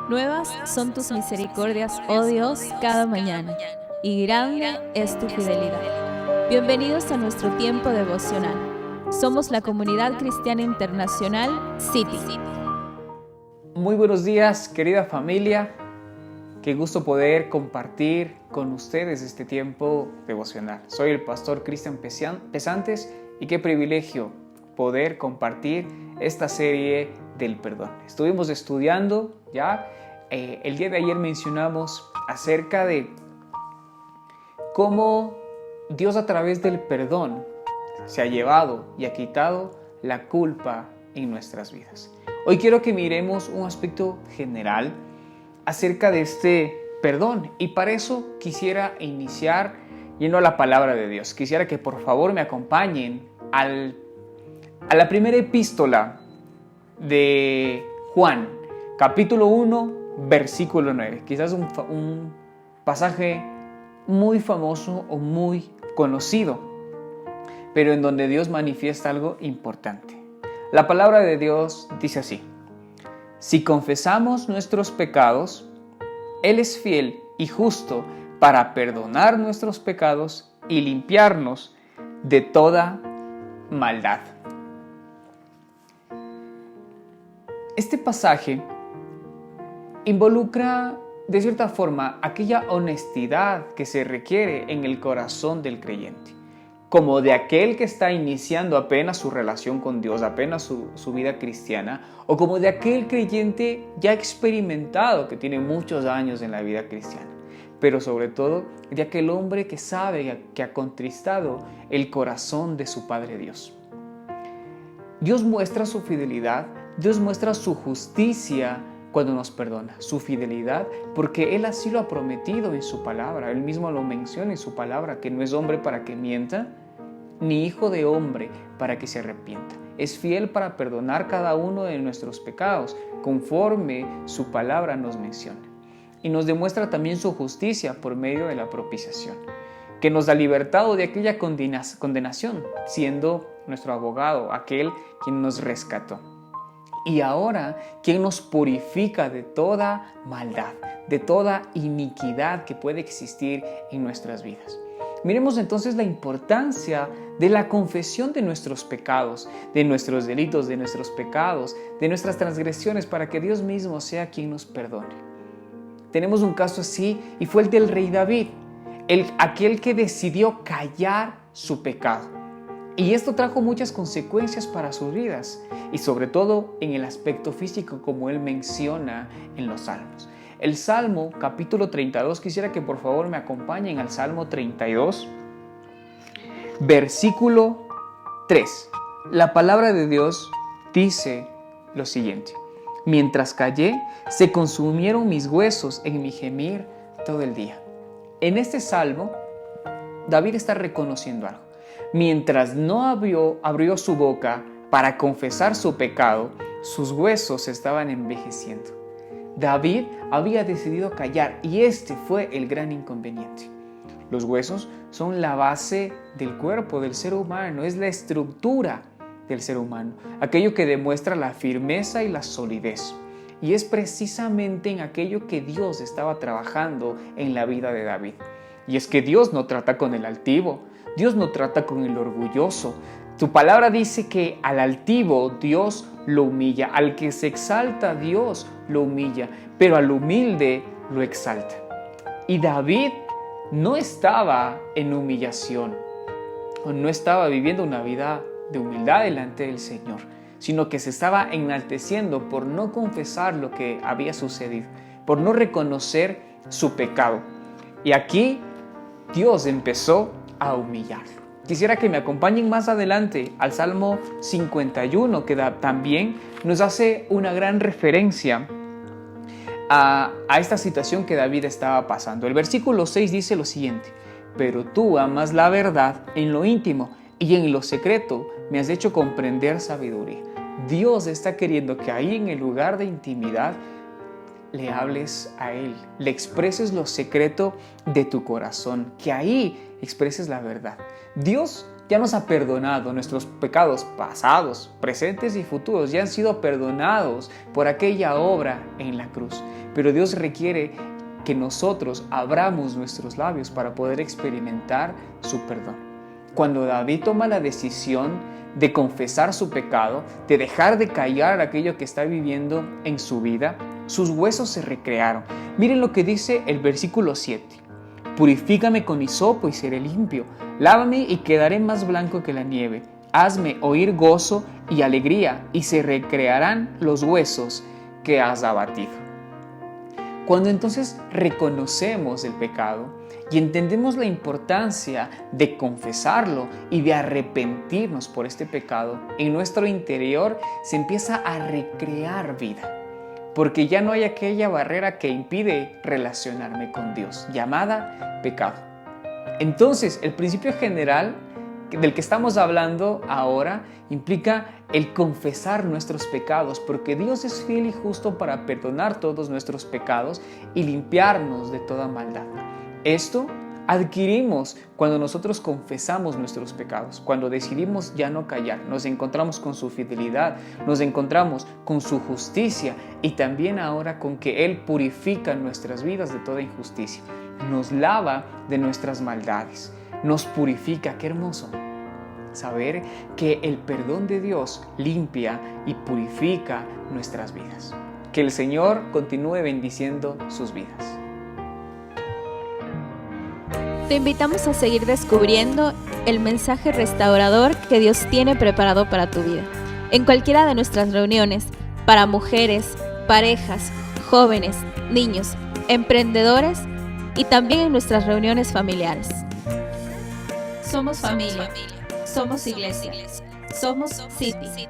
Nuevas son tus misericordias, oh Dios, cada mañana, y grande es tu fidelidad. Bienvenidos a nuestro tiempo devocional. Somos la Comunidad Cristiana Internacional City. Muy buenos días, querida familia. Qué gusto poder compartir con ustedes este tiempo devocional. Soy el pastor Cristian Pesantes y qué privilegio poder compartir esta serie del perdón. Estuvimos estudiando ya, el día de ayer mencionamos acerca de cómo Dios a través del perdón se ha llevado y ha quitado la culpa en nuestras vidas. Hoy quiero que miremos un aspecto general acerca de este perdón y para eso quisiera iniciar yendo a la palabra de Dios. Quisiera que por favor me acompañen a la primera epístola de Juan, capítulo 1, versículo 9. Quizás un pasaje muy famoso o muy conocido, pero en donde Dios manifiesta algo importante. La palabra de Dios dice así: si confesamos nuestros pecados, Él es fiel y justo para perdonar nuestros pecados y limpiarnos de toda maldad. Este pasaje involucra de cierta forma aquella honestidad que se requiere en el corazón del creyente, como de aquel que está iniciando apenas su relación con Dios, apenas su vida cristiana, o como de aquel creyente ya experimentado que tiene muchos años en la vida cristiana, pero sobre todo de aquel hombre que sabe que ha contristado el corazón de su Padre Dios. Dios muestra su fidelidad, Dios muestra su justicia cuando nos perdona, su fidelidad, porque Él así lo ha prometido en su palabra. Él mismo lo menciona en su palabra, que no es hombre para que mienta, ni hijo de hombre para que se arrepienta. Es fiel para perdonar cada uno de nuestros pecados, conforme su palabra nos menciona. Y nos demuestra también su justicia por medio de la propiciación, que nos ha libertado de aquella condenación, siendo nuestro abogado, aquel quien nos rescató. Y ahora, quien nos purifica de toda maldad, de toda iniquidad que puede existir en nuestras vidas. Miremos entonces la importancia de la confesión de nuestros pecados, de nuestros delitos, de nuestros pecados, de nuestras transgresiones, para que Dios mismo sea quien nos perdone. Tenemos un caso así y fue el del rey David, aquel que decidió callar su pecado. Y esto trajo muchas consecuencias para sus vidas y sobre todo en el aspecto físico, como él menciona en los Salmos. El Salmo capítulo 32, quisiera que por favor me acompañen al Salmo 32, versículo 3. La palabra de Dios dice lo siguiente: mientras callé, se consumieron mis huesos en mi gemir todo el día. En este Salmo, David está reconociendo algo. Mientras no abrió su boca para confesar su pecado, sus huesos estaban envejeciendo. David había decidido callar y este fue el gran inconveniente. Los huesos son la base del cuerpo del ser humano, es la estructura del ser humano, aquello que demuestra la firmeza y la solidez. Y es precisamente en aquello que Dios estaba trabajando en la vida de David. Y es que Dios no trata con el altivo, Dios no trata con el orgulloso. Tu palabra dice que al altivo Dios lo humilla, al que se exalta Dios lo humilla, pero al humilde lo exalta. Y David no estaba en humillación, o no estaba viviendo una vida de humildad delante del Señor, sino que se estaba enalteciendo por no confesar lo que había sucedido, por no reconocer su pecado. Y aquí Dios empezó a humillarlo. Quisiera que me acompañen más adelante al Salmo 51, que también nos hace una gran referencia a esta situación que David estaba pasando. El versículo 6 dice lo siguiente: pero tú amas la verdad en lo íntimo y en lo secreto me has hecho comprender sabiduría. Dios está queriendo que ahí en el lugar de intimidad le hables a Él, le expreses lo secreto de tu corazón, que ahí expreses la verdad. Dios ya nos ha perdonado, nuestros pecados pasados, presentes y futuros ya han sido perdonados por aquella obra en la cruz. pero Dios requiere que nosotros abramos nuestros labios para poder experimentar su perdón. Cuando David toma la decisión de confesar su pecado, de dejar de callar aquello que está viviendo en su vida, sus huesos se recrearon. Miren lo que dice el versículo 7. Purifícame con hisopo y seré limpio. Lávame y quedaré más blanco que la nieve. Hazme oír gozo y alegría, y se recrearán los huesos que has abatido. Cuando entonces reconocemos el pecado y entendemos la importancia de confesarlo y de arrepentirnos por este pecado, en nuestro interior se empieza a recrear vida, porque ya no hay aquella barrera que impide relacionarme con Dios, llamada pecado. Entonces, el principio general del que estamos hablando ahora implica el confesar nuestros pecados, porque Dios es fiel y justo para perdonar todos nuestros pecados y limpiarnos de toda maldad. Esto adquirimos cuando nosotros confesamos nuestros pecados, cuando decidimos ya no callar, nos encontramos con su fidelidad, nos encontramos con su justicia y también ahora con que Él purifica nuestras vidas de toda injusticia, nos lava de nuestras maldades, nos purifica. ¡Qué hermoso! Saber que el perdón de Dios limpia y purifica nuestras vidas. Que el Señor continúe bendiciendo sus vidas. Te invitamos a seguir descubriendo el mensaje restaurador que Dios tiene preparado para tu vida. En cualquiera de nuestras reuniones, para mujeres, parejas, jóvenes, niños, emprendedores y también en nuestras reuniones familiares. Somos familia. Somos iglesia. Somos City.